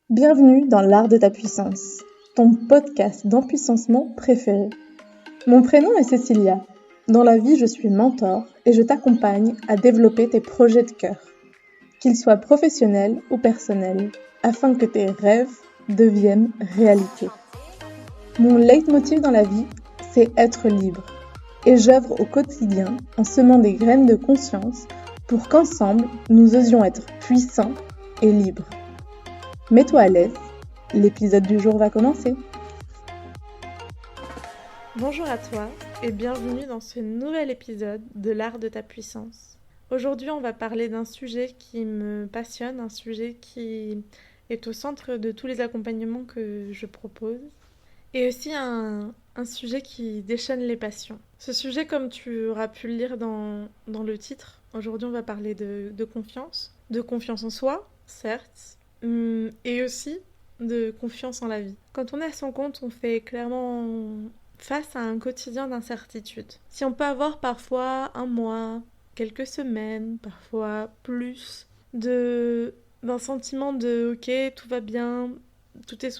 Bienvenue dans l'art de ta puissance, ton podcast d'empuissancement préféré. Mon prénom est Cécilia. Dans la vie, je suis mentor et je t'accompagne à développer tes projets de cœur, qu'ils soient professionnels ou personnels, afin que tes rêves deviennent réalité. Mon leitmotiv dans la vie, c'est être libre. Et j'œuvre au quotidien en semant des graines de conscience pour qu'ensemble, nous osions être puissants et libres. Mets-toi à l'aise, l'épisode du jour va commencer. Bonjour à toi et bienvenue dans ce nouvel épisode de l'art de ta puissance. Aujourd'hui, on va parler d'un sujet qui me passionne, un sujet qui est au centre de tous les accompagnements que je propose et aussi un sujet qui déchaîne les passions. Ce sujet, comme tu auras pu le lire dans le titre, aujourd'hui on va parler de confiance en soi, certes, et aussi de confiance en la vie. Quand on est à son compte, on fait clairement face à un quotidien d'incertitude. Si on peut avoir parfois un mois, quelques semaines, parfois plus, d'un sentiment de ok, tout va bien, tout est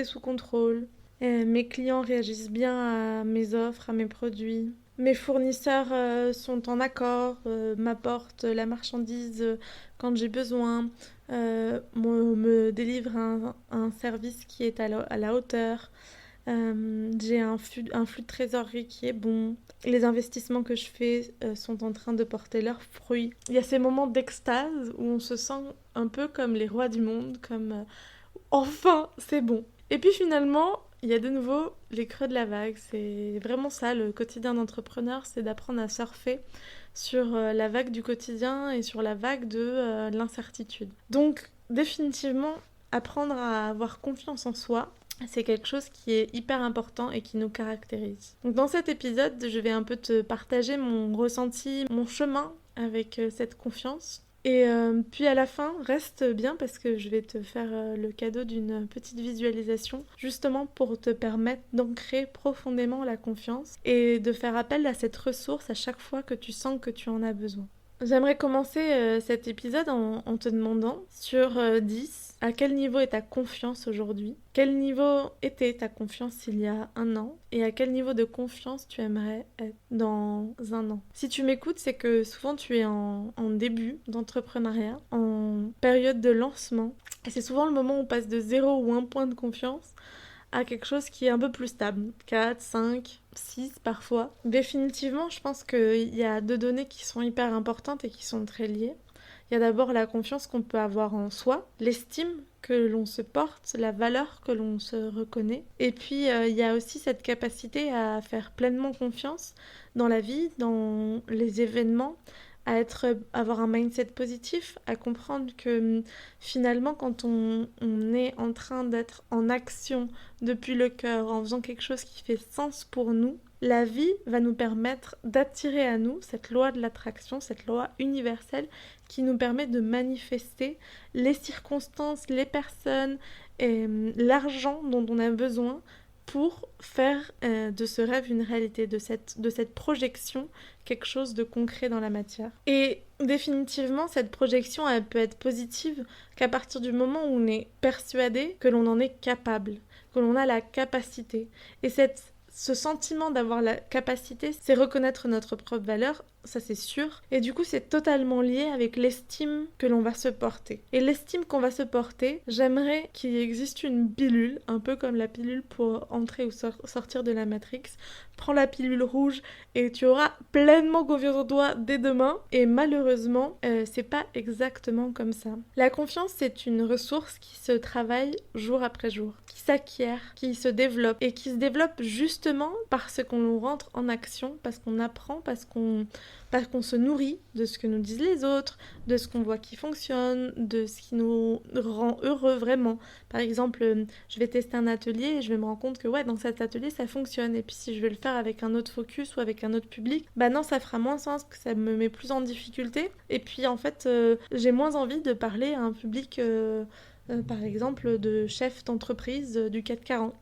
sous contrôle, mes clients réagissent bien à mes offres, à mes produits, mes fournisseurs sont en accord, m'apportent la marchandise quand j'ai besoin, me délivrent un service qui est à la hauteur. J'ai un flux de trésorerie qui est bon. Les investissements que je fais sont en train de porter leurs fruits. Il y a ces moments d'extase où on se sent un peu comme les rois du monde, comme enfin, c'est bon. Et puis finalement, il y a de nouveau les creux de la vague. C'est vraiment ça, le quotidien d'entrepreneur, c'est d'apprendre à surfer sur la vague du quotidien et sur la vague de l'incertitude. Donc, définitivement, apprendre à avoir confiance en soi, c'est quelque chose qui est hyper important et qui nous caractérise. Donc dans cet épisode, je vais un peu te partager mon ressenti, mon chemin avec cette confiance. Et puis à la fin, reste bien parce que je vais te faire le cadeau d'une petite visualisation justement pour te permettre d'ancrer profondément la confiance et de faire appel à cette ressource à chaque fois que tu sens que tu en as besoin. J'aimerais commencer cet épisode en te demandant sur 10, à quel niveau est ta confiance aujourd'hui? Quel niveau était ta confiance il y a un an? Et à quel niveau de confiance tu aimerais être dans un an? Si tu m'écoutes, c'est que souvent tu es en début d'entrepreneuriat, en période de lancement. Et c'est souvent le moment où on passe de 0 ou 1 point de confiance à quelque chose qui est un peu plus stable, 4, 5, 6 parfois. Définitivement, je pense qu'il y a 2 données qui sont hyper importantes et qui sont très liées. Il y a d'abord la confiance qu'on peut avoir en soi, l'estime que l'on se porte, la valeur que l'on se reconnaît. Et puis, il y a aussi cette capacité à faire pleinement confiance dans la vie, dans les événements, avoir un mindset positif, à comprendre que finalement quand on est en train d'être en action depuis le cœur, en faisant quelque chose qui fait sens pour nous, la vie va nous permettre d'attirer à nous cette loi de l'attraction, cette loi universelle qui nous permet de manifester les circonstances, les personnes et l'argent dont on a besoin pour faire de ce rêve une réalité, de cette projection, quelque chose de concret dans la matière. Et définitivement, cette projection, elle peut être positive qu'à partir du moment où on est persuadé que l'on en est capable, que l'on a la capacité. Et ce sentiment d'avoir la capacité, c'est reconnaître notre propre valeur, ça c'est sûr. Et du coup, c'est totalement lié avec l'estime que l'on va se porter. Et l'estime qu'on va se porter, j'aimerais qu'il existe une pilule, un peu comme la pilule pour entrer ou sortir de la Matrix. Prends la pilule rouge et tu auras pleinement confiance en toi dès demain. Et malheureusement, c'est pas exactement comme ça. La confiance, c'est une ressource qui se travaille jour après jour, qui s'acquiert, qui se développe et qui se développe justement parce qu'on rentre en action, parce qu'on apprend, parce qu'on se nourrit de ce que nous disent les autres, de ce qu'on voit qui fonctionne, de ce qui nous rend heureux vraiment. Par exemple, je vais tester un atelier et je vais me rendre compte que ouais, dans cet atelier ça fonctionne, et puis si je vais le faire avec un autre focus ou avec un autre public, bah non, ça fera moins sens, que ça me met plus en difficulté, et puis en fait j'ai moins envie de parler à un public par exemple de chefs d'entreprise du CAC 40.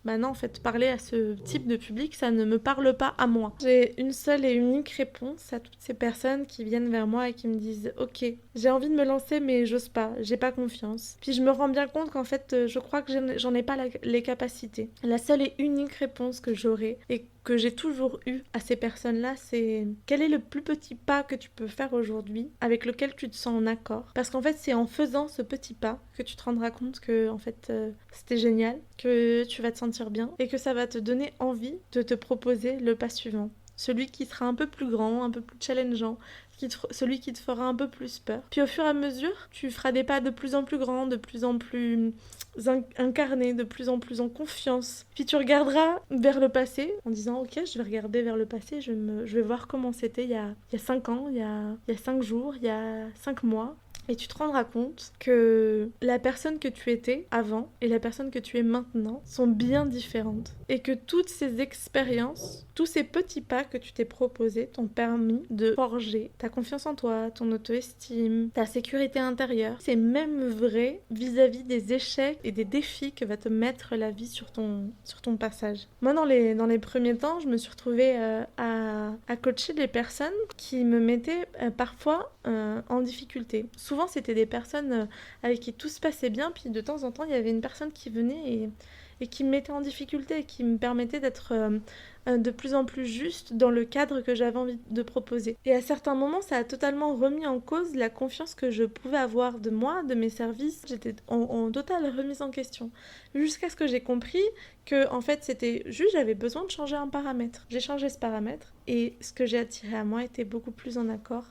Non, en fait, parler à ce type de public, ça ne me parle pas à moi. J'ai une seule et unique réponse à toutes ces personnes qui viennent vers moi et qui me disent « Ok, j'ai envie de me lancer, mais j'ose pas, j'ai pas confiance. » Puis je me rends bien compte qu'en fait, je crois que j'en ai pas les capacités. La seule et unique réponse que j'aurai et que j'ai toujours eu à ces personnes-là, c'est quel est le plus petit pas que tu peux faire aujourd'hui avec lequel tu te sens en accord. Parce qu'en fait, c'est en faisant ce petit pas que tu te rendras compte que en fait, c'était génial, que tu vas te sentir bien et que ça va te donner envie de te proposer le pas suivant. Celui qui sera un peu plus grand, un peu plus challengeant, celui qui te fera un peu plus peur. Puis au fur et à mesure, tu feras des pas de plus en plus grands, de plus en plus incarnés, de plus en plus en confiance. Puis tu regarderas vers le passé en disant ok, je vais regarder vers le passé, je vais voir comment c'était il y a 5 ans, il y a 5 jours, il y a 5 mois. Et tu te rendras compte que la personne que tu étais avant et la personne que tu es maintenant sont bien différentes. Et que toutes ces expériences, tous ces petits pas que tu t'es proposés t'ont permis de forger ta confiance en toi, ton auto-estime, ta sécurité intérieure. C'est même vrai vis-à-vis des échecs et des défis que va te mettre la vie sur ton passage. Moi, dans les premiers temps, je me suis retrouvée à coacher des personnes qui me mettaient parfois en difficulté. Souvent, c'était des personnes avec qui tout se passait bien, puis de temps en temps, il y avait une personne qui venait et qui me mettait en difficulté et qui me permettait d'être de plus en plus juste dans le cadre que j'avais envie de proposer. Et à certains moments, ça a totalement remis en cause la confiance que je pouvais avoir de moi, de mes services. J'étais en totale remise en question. Jusqu'à ce que j'ai compris que, en fait, c'était juste, j'avais besoin de changer un paramètre. J'ai changé ce paramètre et ce que j'ai attiré à moi était beaucoup plus en accord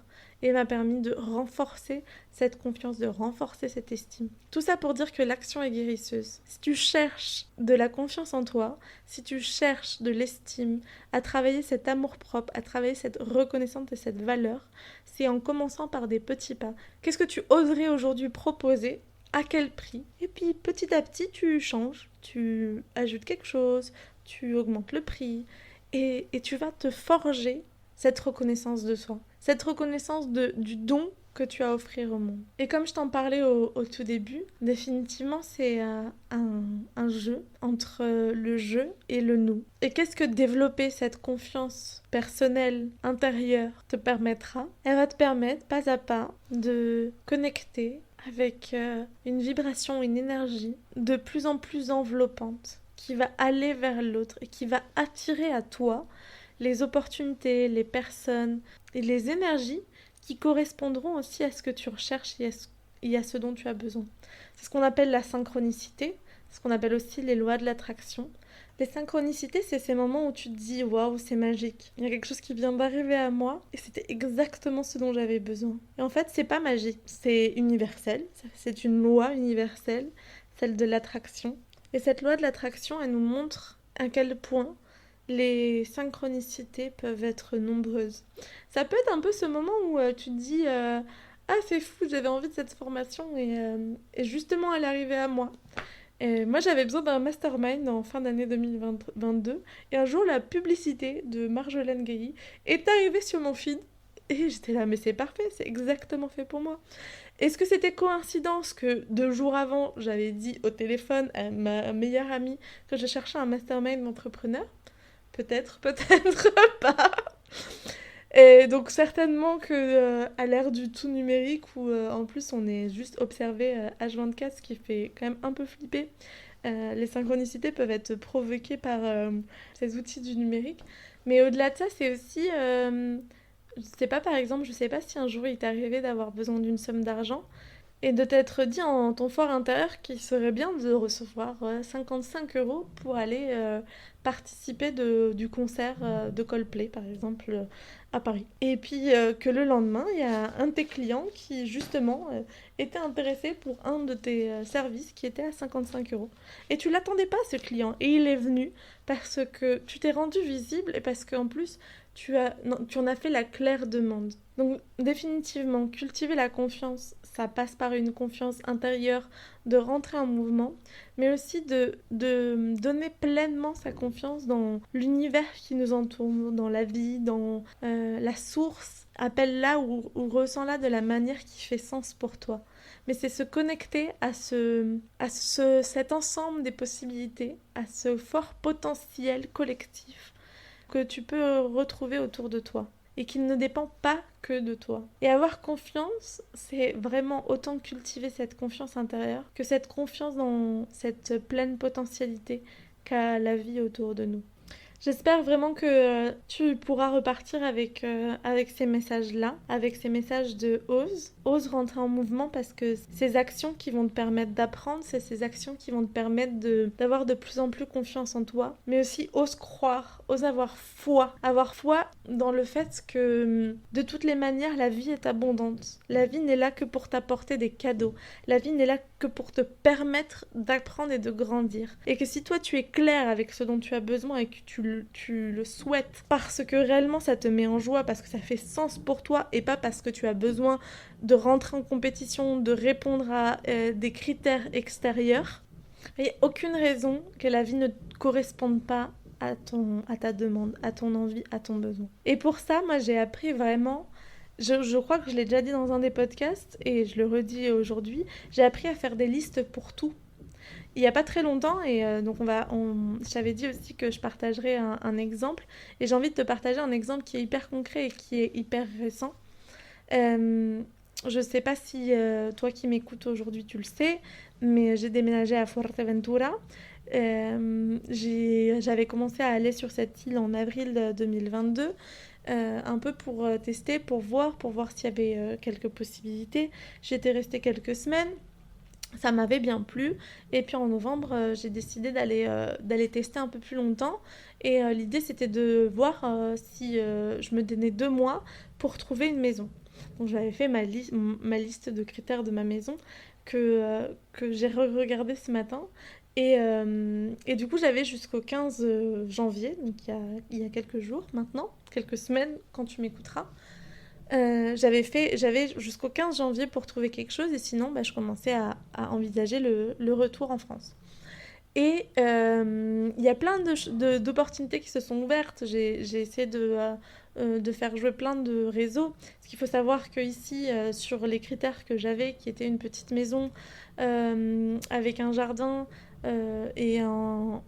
et m'a permis de renforcer cette confiance, de renforcer cette estime. Tout ça pour dire que l'action est guérisseuse. Si tu cherches de la confiance en toi, si tu cherches de l'estime, à travailler cet amour-propre, à travailler cette reconnaissance et cette valeur, c'est en commençant par des petits pas. Qu'est-ce que tu oserais aujourd'hui proposer ? À quel prix ? Et puis petit à petit, tu changes, tu ajoutes quelque chose, tu augmentes le prix et tu vas te forger cette reconnaissance de soi, cette reconnaissance du don que tu as à offrir au monde. Et comme je t'en parlais au tout début, définitivement c'est un jeu entre le je et le nous. Et qu'est-ce que développer cette confiance personnelle, intérieure, te permettra ? Elle va te permettre, pas à pas, de connecter avec une vibration, une énergie de plus en plus enveloppante, qui va aller vers l'autre et qui va attirer à toi les opportunités, les personnes et les énergies qui correspondront aussi à ce que tu recherches et à ce dont tu as besoin. C'est ce qu'on appelle la synchronicité, ce qu'on appelle aussi les lois de l'attraction. Les synchronicités, c'est ces moments où tu te dis « Waouh, c'est magique, il y a quelque chose qui vient d'arriver à moi et c'était exactement ce dont j'avais besoin. » Et en fait, c'est pas magique, c'est universel, c'est une loi universelle, celle de l'attraction. Et cette loi de l'attraction, elle nous montre à quel point les synchronicités peuvent être nombreuses. Ça peut être un peu ce moment où tu te dis ah c'est fou, j'avais envie de cette formation et justement elle est arrivée à moi. Et moi j'avais besoin d'un mastermind en fin d'année 2022 et un jour la publicité de Marjolaine Gailly est arrivée sur mon feed et j'étais là mais c'est parfait, c'est exactement fait pour moi. Est-ce que c'était coïncidence que 2 jours avant j'avais dit au téléphone à ma meilleure amie que je cherchais un mastermind d'entrepreneur ? Peut-être pas. Et donc certainement que à l'ère du tout numérique où en plus on est juste observé H24, ce qui fait quand même un peu flipper, les synchronicités peuvent être provoquées par ces outils du numérique. Mais au-delà de ça, c'est aussi, je sais pas, par exemple, je sais pas si un jour il t'est arrivé d'avoir besoin d'une somme d'argent et de t'être dit en ton fort intérieur qu'il serait bien de recevoir 55 € pour aller participer du concert de Coldplay, par exemple, à Paris. Et puis que le lendemain, il y a un de tes clients qui, justement, était intéressé pour un de tes services qui était à 55 €. Et tu l'attendais pas, ce client. Et il est venu parce que tu t'es rendu visible et parce qu'en plus, tu en as fait la claire demande. Donc définitivement, cultiver la confiance, ça passe par une confiance intérieure, de rentrer en mouvement, mais aussi de donner pleinement sa confiance dans l'univers qui nous entoure, dans la vie, dans la source. Appelle-la ou ressens-la de la manière qui fait sens pour toi. mais c'est se connecter à cet ensemble des possibilités, à ce fort potentiel collectif que tu peux retrouver autour de toi et qui ne dépend pas que de toi. Et avoir confiance, c'est vraiment autant cultiver cette confiance intérieure que cette confiance dans cette pleine potentialité qu'a la vie autour de nous. J'espère vraiment que tu pourras repartir avec ces messages-là, avec ces messages de ose. Ose rentrer en mouvement parce que ces actions qui vont te permettre d'apprendre, c'est ces actions qui vont te permettre d'avoir de plus en plus confiance en toi. Mais aussi ose croire, ose avoir foi. Avoir foi dans le fait que de toutes les manières, la vie est abondante. La vie n'est là que pour t'apporter des cadeaux. La vie n'est là que pour te permettre d'apprendre et de grandir. Et que si toi tu es clair avec ce dont tu as besoin et que tu le souhaites parce que réellement ça te met en joie, parce que ça fait sens pour toi et pas parce que tu as besoin de rentrer en compétition, de répondre à des critères extérieurs, il n'y a aucune raison que la vie ne corresponde pas à ta demande, à ton envie, à ton besoin. Et pour ça, moi j'ai appris vraiment, je crois que je l'ai déjà dit dans un des podcasts et je le redis aujourd'hui, j'ai appris à faire des listes pour tout. Il n'y a pas très longtemps, et donc je t'avais dit aussi que je partagerais un exemple, et j'ai envie de te partager un exemple qui est hyper concret et qui est hyper récent. Je ne sais pas si toi qui m'écoutes aujourd'hui tu le sais, mais j'ai déménagé à Fuerteventura. J'avais commencé à aller sur cette île en avril 2022, un peu pour tester, pour voir s'il y avait quelques possibilités. J'étais restée quelques semaines. Ça m'avait bien plu et puis en novembre j'ai décidé d'aller tester un peu plus longtemps et l'idée c'était de voir si je me donnais 2 mois pour trouver une maison. Donc j'avais fait ma liste de critères de ma maison que j'ai regardé ce matin et du coup j'avais jusqu'au 15 janvier, donc il y a quelques jours maintenant, quelques semaines quand tu m'écouteras. J'avais jusqu'au 15 janvier pour trouver quelque chose et sinon je commençais à envisager le retour en France. Et il y a plein d'opportunités qui se sont ouvertes. J'ai essayé de faire jouer plein de réseaux. Parce qu'il faut savoir qu'ici, sur les critères que j'avais, qui était une petite maison avec un jardin et en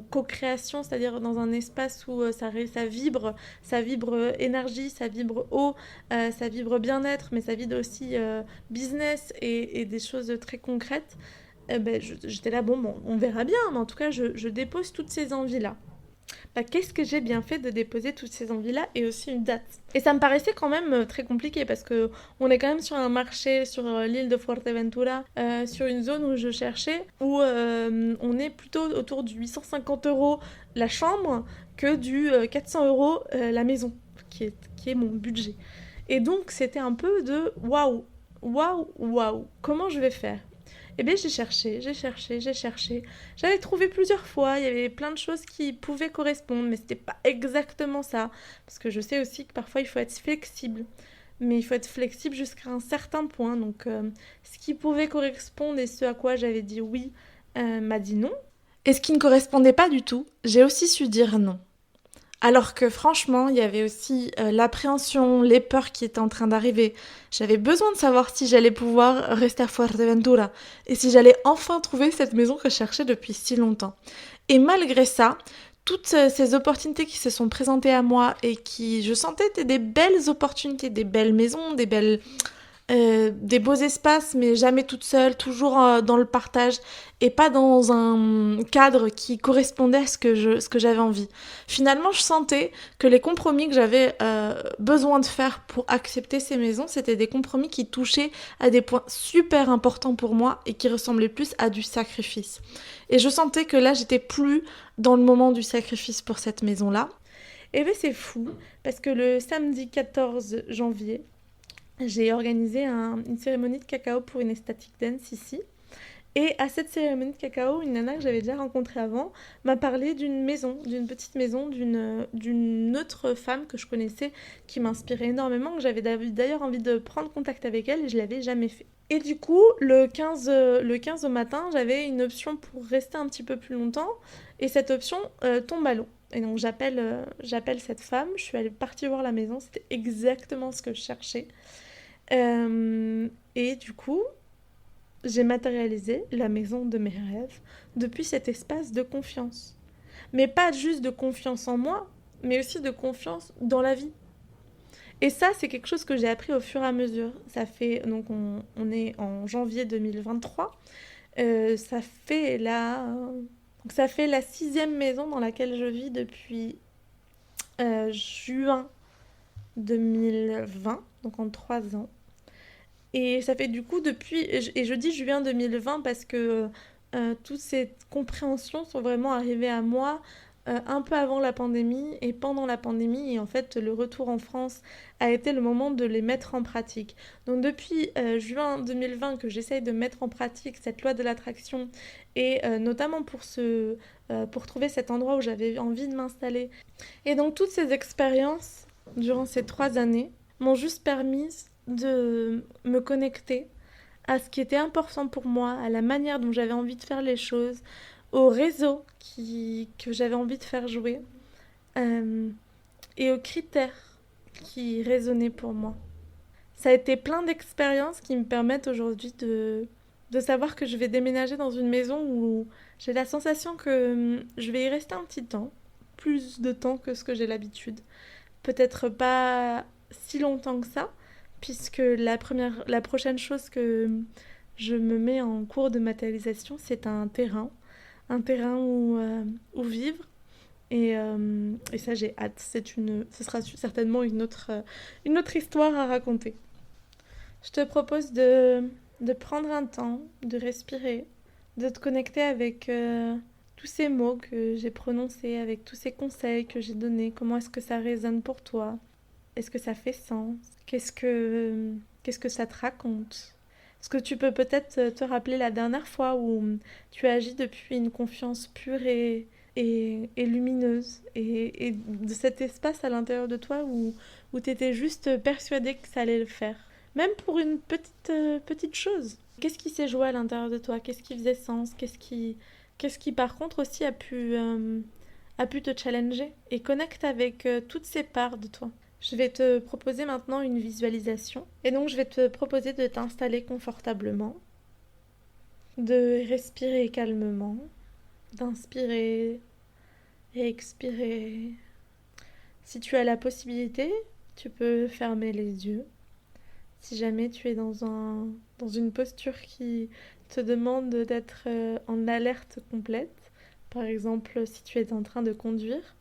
co-création, c'est-à-dire dans un espace où ça vibre énergie, ça vibre eau, ça vibre bien-être, mais ça vibre aussi business et des choses très concrètes. J'étais là, bon, on verra bien, mais en tout cas, je dépose toutes ces envies-là. Qu'est-ce que j'ai bien fait de déposer toutes ces envies-là et aussi une date. Et ça me paraissait quand même très compliqué parce que on est quand même sur un marché, sur l'île de Fuerteventura, sur une zone où je cherchais, où on est plutôt autour du 850 € la chambre que du 400 € la maison, qui est mon budget. Et donc c'était un peu de waouh, comment je vais faire ? Eh bien, j'ai cherché. J'avais trouvé plusieurs fois, il y avait plein de choses qui pouvaient correspondre, mais c'était pas exactement ça. Parce que je sais aussi que parfois, il faut être flexible. Mais il faut être flexible jusqu'à un certain point. Donc, ce qui pouvait correspondre et ce à quoi j'avais dit oui m'a dit non. Et ce qui ne correspondait pas du tout, j'ai aussi su dire non. Alors que franchement, il y avait aussi l'appréhension, les peurs qui étaient en train d'arriver. J'avais besoin de savoir si j'allais pouvoir rester à Fuerteventura et si j'allais enfin trouver cette maison que je cherchais depuis si longtemps. Et malgré ça, toutes ces opportunités qui se sont présentées à moi et qui, je sentais, étaient des belles opportunités, des belles maisons, des beaux espaces, mais jamais toute seule, toujours dans le partage et pas dans un cadre qui correspondait à ce que j'avais envie. Finalement, je sentais que les compromis que j'avais besoin de faire pour accepter ces maisons, c'était des compromis qui touchaient à des points super importants pour moi et qui ressemblaient plus à du sacrifice. Et je sentais que là, j'étais plus dans le moment du sacrifice pour cette maison-là. Et bien c'est fou, parce que le samedi 14 janvier, j'ai organisé une cérémonie de cacao pour une ecstatic dance ici. Et à cette cérémonie de cacao, une nana que j'avais déjà rencontrée avant m'a parlé d'une petite maison, d'une autre femme que je connaissais qui m'inspirait énormément, que j'avais d'ailleurs envie de prendre contact avec elle et je ne l'avais jamais fait. Et du coup, le 15 au matin, j'avais une option pour rester un petit peu plus longtemps et cette option tombe à l'eau. Et donc j'appelle cette femme, je suis partie voir la maison, c'était exactement ce que je cherchais. Et du coup, j'ai matérialisé la maison de mes rêves depuis cet espace de confiance. Mais pas juste de confiance en moi, mais aussi de confiance dans la vie. Et ça, c'est quelque chose que j'ai appris au fur et à mesure. Ça fait, donc on est en janvier 2023. Ça fait la 6e maison dans laquelle je vis depuis juin 2020, donc en 3 ans. Et ça fait du coup depuis, et je dis juin 2020 parce que toutes ces compréhensions sont vraiment arrivées à moi un peu avant la pandémie et pendant la pandémie. Et en fait, le retour en France a été le moment de les mettre en pratique. Donc depuis juin 2020 que j'essaye de mettre en pratique cette loi de l'attraction et notamment pour trouver cet endroit où j'avais envie de m'installer. Et donc toutes ces expériences durant ces 3 années m'ont juste permis de me connecter à ce qui était important pour moi, à la manière dont j'avais envie de faire les choses, au réseau que j'avais envie de faire jouer euh, et aux critères qui résonnaient pour moi. Ça a été plein d'expériences qui me permettent aujourd'hui de savoir que je vais déménager dans une maison où j'ai la sensation que je vais y rester un petit temps, plus de temps que ce que j'ai l'habitude. Peut-être pas si longtemps que ça, puisque la prochaine chose que je me mets en cours de matérialisation, c'est un terrain où vivre. Et ça, j'ai hâte. Ce sera certainement une autre histoire à raconter. Je te propose de prendre un temps, de respirer, de te connecter avec tous ces mots que j'ai prononcés, avec tous ces conseils que j'ai donnés. Comment est-ce que ça résonne pour toi? Est-ce que ça fait sens? Qu'est-ce que ça te raconte? Est-ce que tu peux peut-être te rappeler la dernière fois où tu as agi depuis une confiance pure et lumineuse et de cet espace à l'intérieur de toi où tu étais juste persuadé que ça allait le faire? Même pour une petite chose. Qu'est-ce qui s'est joué à l'intérieur de toi? Qu'est-ce qui faisait sens? Qu'est-ce qui par contre aussi a pu te challenger? Et connecte avec toutes ces parts de toi. Je vais te proposer maintenant une visualisation. Et donc, je vais te proposer de t'installer confortablement, de respirer calmement, d'inspirer et expirer. Si tu as la possibilité, tu peux fermer les yeux. Si jamais tu es dans une posture qui te demande d'être en alerte complète, par exemple si tu es en train de conduire,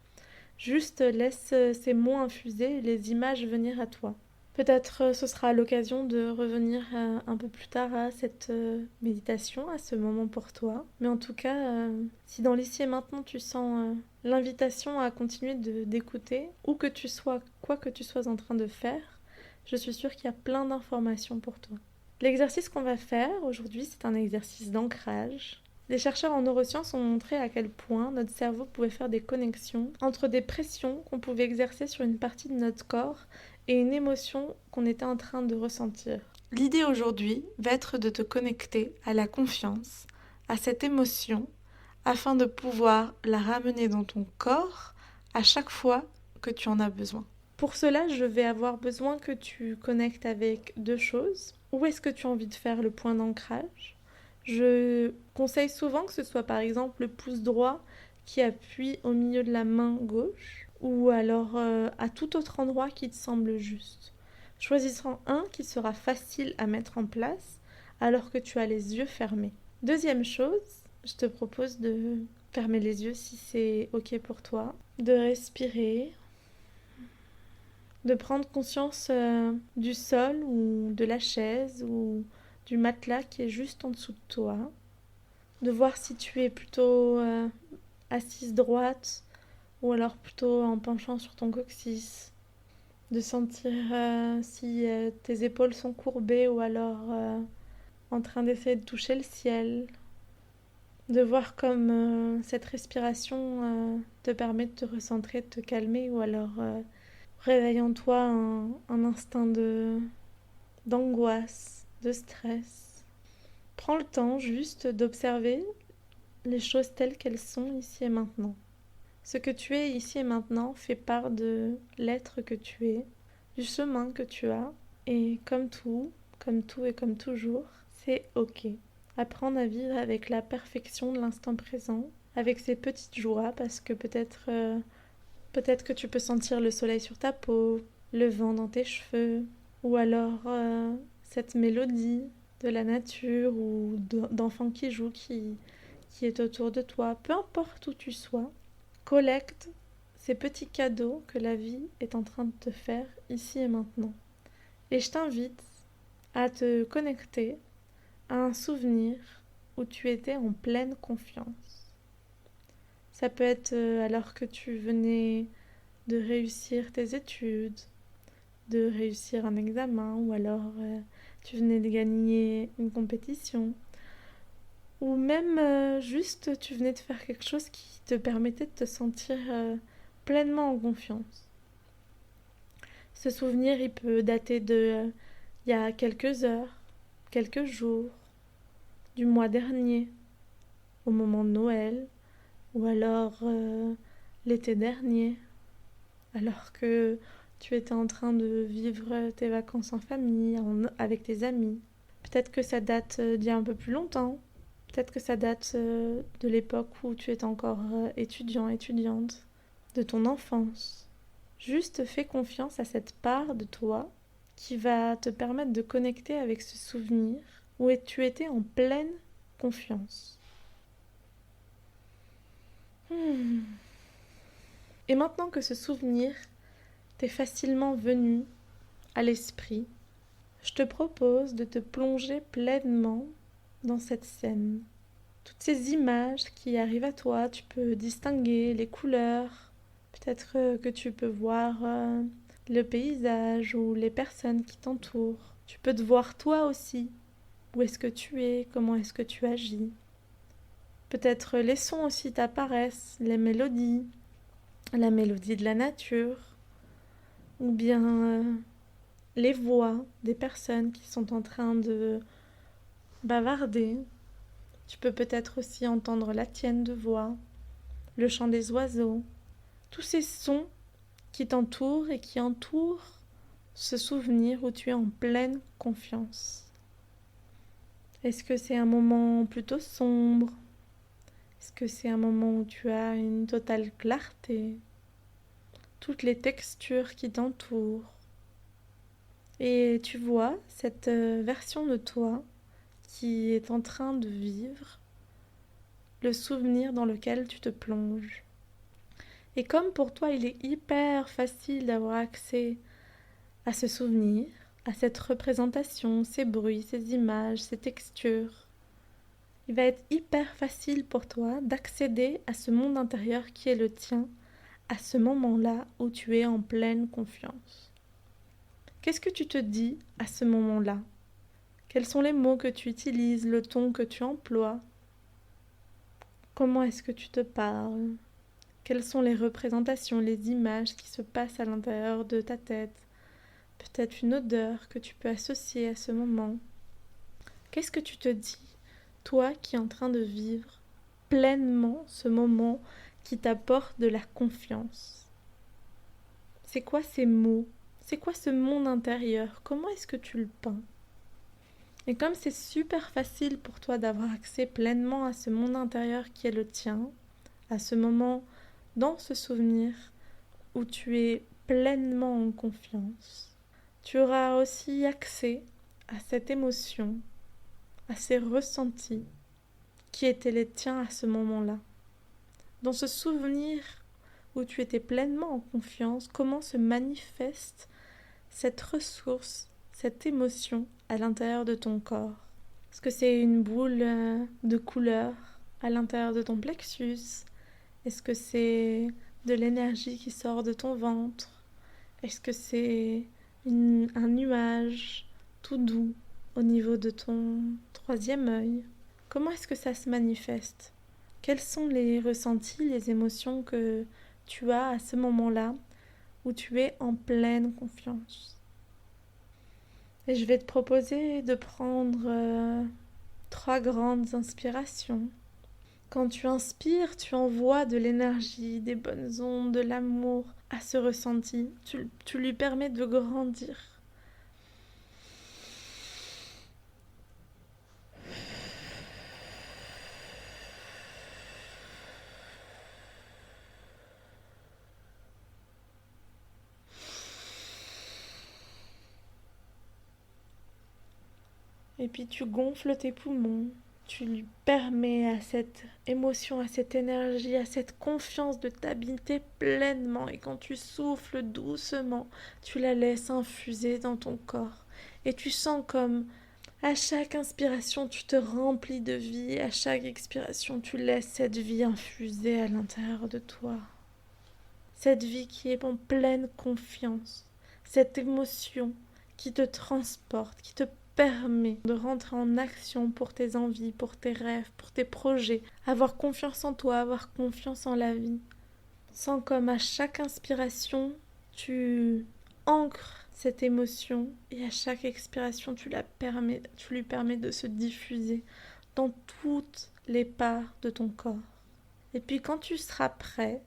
juste laisse ces mots infuser et les images venir à toi. Peut-être ce sera l'occasion de revenir un peu plus tard à cette méditation, à ce moment pour toi. Mais en tout cas, si dans l'ici et maintenant tu sens l'invitation à continuer d'écouter, où que tu sois, quoi que tu sois en train de faire, je suis sûre qu'il y a plein d'informations pour toi. L'exercice qu'on va faire aujourd'hui, c'est un exercice d'ancrage. Les chercheurs en neurosciences ont montré à quel point notre cerveau pouvait faire des connexions entre des pressions qu'on pouvait exercer sur une partie de notre corps et une émotion qu'on était en train de ressentir. L'idée aujourd'hui va être de te connecter à la confiance, à cette émotion, afin de pouvoir la ramener dans ton corps à chaque fois que tu en as besoin. Pour cela, je vais avoir besoin que tu connectes avec 2 choses. Où est-ce que tu as envie de faire le point d'ancrage ? Je conseille souvent que ce soit par exemple le pouce droit qui appuie au milieu de la main gauche ou alors à tout autre endroit qui te semble juste. Choisissant un qui sera facile à mettre en place alors que tu as les yeux fermés. Deuxième chose, je te propose de fermer les yeux si c'est ok pour toi, de respirer, de prendre conscience du sol ou de la chaise ou du matelas qui est juste en dessous de toi, de voir si tu es plutôt assise droite ou alors plutôt en penchant sur ton coccyx, de sentir si tes épaules sont courbées ou alors en train d'essayer de toucher le ciel, de voir comme cette respiration te permet de te recentrer, de te calmer ou alors réveille en toi un instinct d'angoisse, de stress. Prends le temps juste d'observer les choses telles qu'elles sont ici et maintenant. Ce que tu es ici et maintenant fait part de l'être que tu es, du chemin que tu as. Et comme tout et comme toujours, c'est ok. apprendre à vivre avec la perfection de l'instant présent, avec ses petites joies, parce que peut-être que tu peux sentir le soleil sur ta peau, le vent dans tes cheveux, ou alors cette mélodie de la nature ou d'enfants qui jouent qui est autour de toi. Peu importe où tu sois, collecte ces petits cadeaux que la vie est en train de te faire ici et maintenant. Et je t'invite à te connecter à un souvenir où tu étais en pleine confiance. Ça peut être alors que tu venais de réussir tes études, de réussir un examen, ou alors tu venais de gagner une compétition, ou même juste tu venais de faire quelque chose qui te permettait de te sentir pleinement en confiance. Ce souvenir, il peut dater de il y a quelques heures, quelques jours, du mois dernier, au moment de Noël, ou alors l'été dernier, alors que tu étais en train de vivre tes vacances en famille, avec tes amis. Peut-être que ça date d'il y a un peu plus longtemps. Peut-être que ça date de l'époque où tu étais encore étudiant, étudiante, de ton enfance. Juste fais confiance à cette part de toi qui va te permettre de connecter avec ce souvenir où tu étais en pleine confiance. Et maintenant que ce souvenir t'est facilement venu à l'esprit, je te propose de te plonger pleinement dans cette scène. Toutes ces images qui arrivent à toi, tu peux distinguer les couleurs, peut-être que tu peux voir le paysage ou les personnes qui t'entourent. Tu peux te voir toi aussi. Où est-ce que tu es? Comment est-ce que tu agis? Peut-être les sons aussi t'apparaissent, les mélodies, la mélodie de la nature, ou bien les voix des personnes qui sont en train de bavarder. Tu peux peut-être aussi entendre la tienne de voix, le chant des oiseaux, tous ces sons qui t'entourent et qui entourent ce souvenir où tu es en pleine confiance. Est-ce que c'est un moment plutôt sombre? Est-ce que c'est un moment où tu as une totale clarté? Toutes les textures qui t'entourent. Et tu vois cette version de toi qui est en train de vivre le souvenir dans lequel tu te plonges. Et comme pour toi, il est hyper facile d'avoir accès à ce souvenir, à cette représentation, ces bruits, ces images, ces textures, il va être hyper facile pour toi d'accéder à ce monde intérieur qui est le tien, à ce moment-là où tu es en pleine confiance. Qu'est-ce que tu te dis à ce moment-là? Quels sont les mots que tu utilises, le ton que tu emploies? Comment est-ce que tu te parles? Quelles sont les représentations, les images qui se passent à l'intérieur de ta tête? Peut-être une odeur que tu peux associer à ce moment. Qu'est-ce que tu te dis, toi qui es en train de vivre pleinement ce moment qui t'apporte de la confiance? C'est quoi ces mots? C'est quoi ce monde intérieur? Comment est-ce que tu le peins? Et comme c'est super facile pour toi d'avoir accès pleinement à ce monde intérieur qui est le tien, à ce moment dans ce souvenir où tu es pleinement en confiance, tu auras aussi accès à cette émotion, à ces ressentis qui étaient les tiens à ce moment-là. Dans ce souvenir où tu étais pleinement en confiance, comment se manifeste cette ressource, cette émotion à l'intérieur de ton corps? Est-ce que c'est une boule de couleur à l'intérieur de ton plexus? Est-ce que c'est de l'énergie qui sort de ton ventre? Est-ce que c'est un nuage tout doux au niveau de ton troisième œil? Comment est-ce que ça se manifeste? Quels sont les ressentis, les émotions que tu as à ce moment-là où tu es en pleine confiance? Et je vais te proposer de prendre 3 grandes inspirations. Quand tu inspires, tu envoies de l'énergie, des bonnes ondes, de l'amour à ce ressenti. Tu lui permets de grandir. Et puis tu gonfles tes poumons. Tu lui permets à cette émotion, à cette énergie, à cette confiance de t'habiter pleinement. Et quand tu souffles doucement, tu la laisses infuser dans ton corps. Et tu sens comme à chaque inspiration, tu te remplis de vie. À chaque expiration, tu laisses cette vie infuser à l'intérieur de toi. Cette vie qui est en pleine confiance. Cette émotion qui te transporte, qui te permet de rentrer en action pour tes envies, pour tes rêves, pour tes projets. Avoir confiance en toi, avoir confiance en la vie. Sens comme à chaque inspiration, tu ancres cette émotion et à chaque expiration, tu lui permets de se diffuser dans toutes les parts de ton corps. Et puis quand tu seras prêt,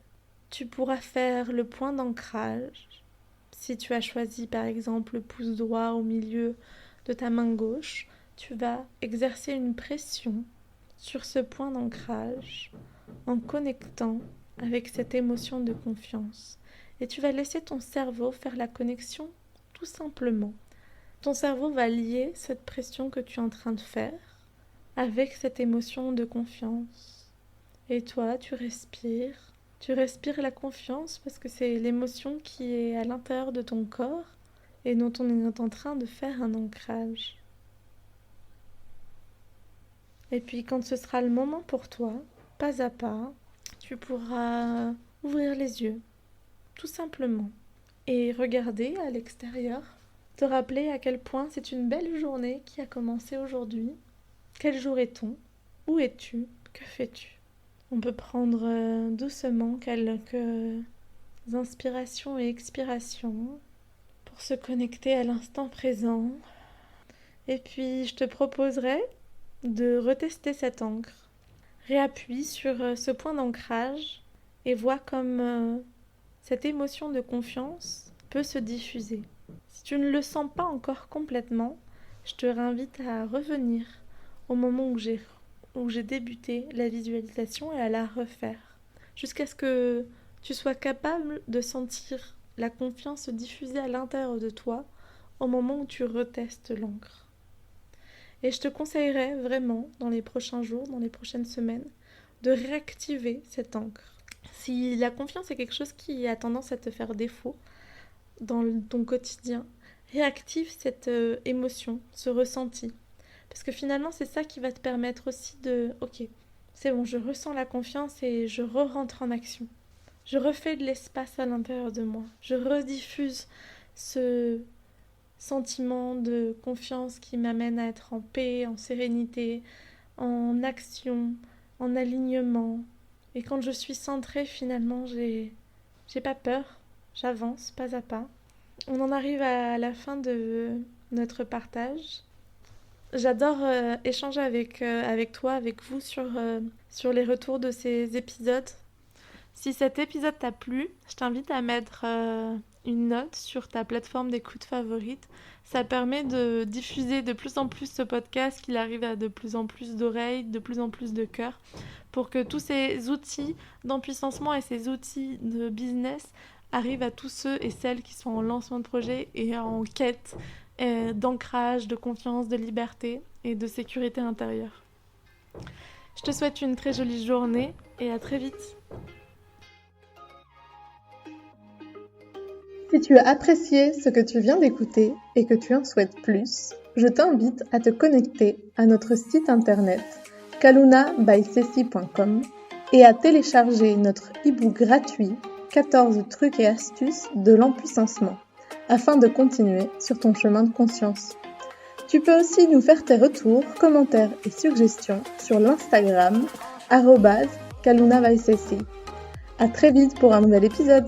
tu pourras faire le point d'ancrage. Si tu as choisi par exemple le pouce droit au milieu de ta main gauche, tu vas exercer une pression sur ce point d'ancrage en connectant avec cette émotion de confiance. Et tu vas laisser ton cerveau faire la connexion tout simplement. Ton cerveau va lier cette pression que tu es en train de faire avec cette émotion de confiance. Et toi, tu respires la confiance parce que c'est l'émotion qui est à l'intérieur de ton corps et dont on est en train de faire un ancrage. Et puis quand ce sera le moment pour toi, pas à pas, tu pourras ouvrir les yeux, tout simplement, et regarder à l'extérieur, te rappeler à quel point c'est une belle journée qui a commencé aujourd'hui. Quel jour est-on? Où es-tu? Que fais-tu? On peut prendre doucement quelques inspirations et expirations pour se connecter à l'instant présent. Et puis, je te proposerai de retester cette encre. Réappuie sur ce point d'ancrage et vois comme cette émotion de confiance peut se diffuser. Si tu ne le sens pas encore complètement, je te réinvite à revenir au moment où j'ai débuté la visualisation et à la refaire, jusqu'à ce que tu sois capable de sentir la confiance se diffuser à l'intérieur de toi au moment où tu retestes l'encre. Et je te conseillerais vraiment, dans les prochains jours, dans les prochaines semaines, de réactiver cette encre. Si la confiance est quelque chose qui a tendance à te faire défaut dans ton quotidien, réactive cette émotion, ce ressenti. Parce que finalement, c'est ça qui va te permettre aussi de... Ok, c'est bon, je ressens la confiance et je rentre en action. Je refais de l'espace à l'intérieur de moi. Je rediffuse ce sentiment de confiance qui m'amène à être en paix, en sérénité, en action, en alignement. Et quand je suis centrée, finalement, j'ai pas peur. J'avance pas à pas. On en arrive à la fin de notre partage. J'adore échanger avec toi, avec vous sur les retours de ces épisodes. Si cet épisode t'a plu, je t'invite à mettre une note sur ta plateforme d'écoute favorite. Ça permet de diffuser de plus en plus ce podcast, qu'il arrive à de plus en plus d'oreilles, de plus en plus de cœurs, pour que tous ces outils d'empuissancement et ces outils de business arrivent à tous ceux et celles qui sont en lancement de projet et en quête d'ancrage, de confiance, de liberté et de sécurité intérieure. Je te souhaite une très jolie journée et à très vite. Si tu as apprécié ce que tu viens d'écouter et que tu en souhaites plus, je t'invite à te connecter à notre site internet kalunabysessi.com et à télécharger notre e-book gratuit 14 trucs et astuces de l'empuissancement afin de continuer sur ton chemin de conscience. Tu peux aussi nous faire tes retours, commentaires et suggestions sur l'Instagram @kalunabysessi. À très vite pour un nouvel épisode.